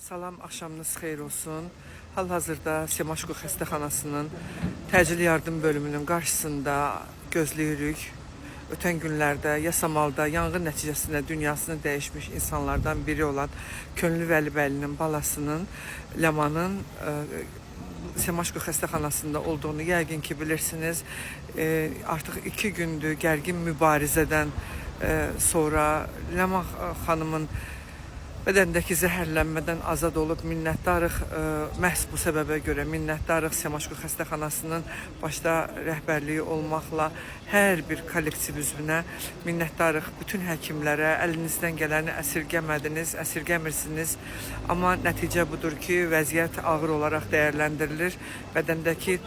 Salam, axşamınız xeyir olsun. Hal-hazırda Semaşko xəstəxanasının təcili yardım bölümünün qarşısında gözləyirik. Ötən günlərdə Yasamalda yanğın nəticəsində dünyasını dəyişmiş insanlardan biri olan Könlü Vəlibəylinin balasının Ləmanın Semaşko xəstəxanasında olduğunu yəqin ki bilirsiniz. Artıq 2 gündür gərgin mübarizədən sonra Ləman xanımın bədəndəki zəhərlənmədən azad olub, minnətdarıq. Məhz bu səbəbə görə minnətdarıq Semaşko xəstəxanasının başda rəhbərliyi olmaqla hər bir kollektiv üzvünə minnətdarıq. Bütün həkimlərə əlinizdən gələni əsirgəmədiniz, əsirgəmirsiniz. Amma nəticə budur ki, vəziyyət ağır olaraq dəyərləndirilir. Bədəndəki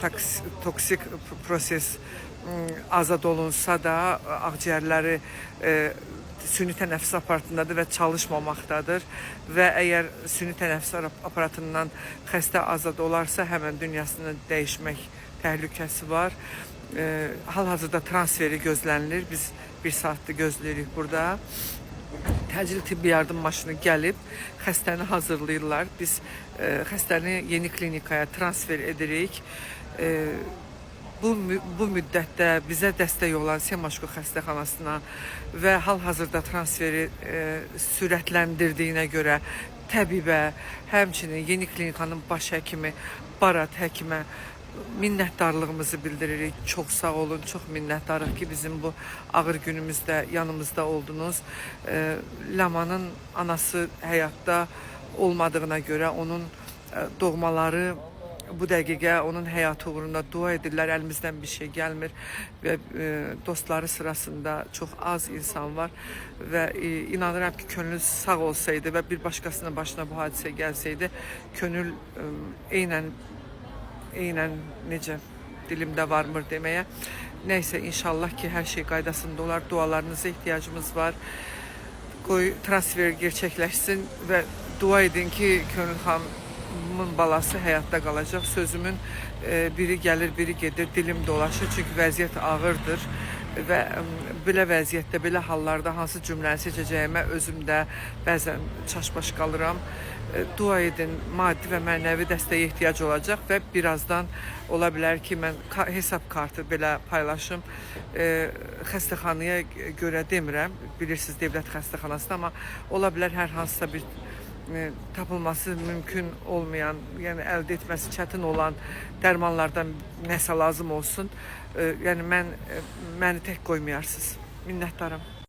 toksik proses azad olunsa da ağciyərləri süni tənəffüs aparatındadır və çalışmamaqdadır və əgər süni tənəffüs aparatından xəstə azad olarsa həmən dünyasını dəyişmək təhlükəsi var. Hal-hazırda transferi gözlənilir. Biz 1 saatdır gözləyirik burada. Təcili tibbi yardım maşını gəlib xəstəni hazırlayırlar. Biz xəstəni yeni klinikaya transfer edirik. Bu müddətdə bizə dəstək olan Semaşko xəstəxanasına və hal-hazırda transferi sürətləndirdiyinə görə təbibə, həmçinin yeni klinikanın baş həkimi Barat həkimə minnətdarlığımızı bildiririk. Çox sağ olun, çox minnətdarıq ki, bizim bu ağır günümüzdə yanımızda oldunuz. Ləmanın anası həyatda olmadığına görə onun doğmaları bu dəqiqə onun həyatı uğrunda dua edirlər. Əlimizdən bir şey gəlmir və dostları sırasında çox az insan var və inanıram ki, könül sağ olsaydı və bir başqasının başına bu hadisə gəlsəydi, könül eynən necə dilimdə varmır deməyə. Nəysə, inşallah ki, hər şey qaydasında olar. Dualarınıza ehtiyacımız var. Qoy transfer gerçəkləşsin və dua edin ki, Könül xanımın balası həyatda qalacaq. Sözümün biri gəlir, biri gedir, dilim dolaşır. Çünki vəziyyət ağırdır və belə vəziyyətdə, belə hallarda hansı cümləni seçəcəyimə özüm də bəzən çaşbaş qalıram. Dua edin, maddi və mənəvi dəstəyə ehtiyac olacaq və birazdan ola bilər ki, mən hesab kartı belə paylaşım. Xəstəxanaya görə demirəm, bilirsiniz, dövlət xəstəxanasında, amma ola bilər hər hansısa bir tapılması mümkün olmayan, yəni əldə etməsi çətin olan dərmanlardan nəsə lazım olsun. Yəni məni tək qoymayarsınız. Minnətdaram.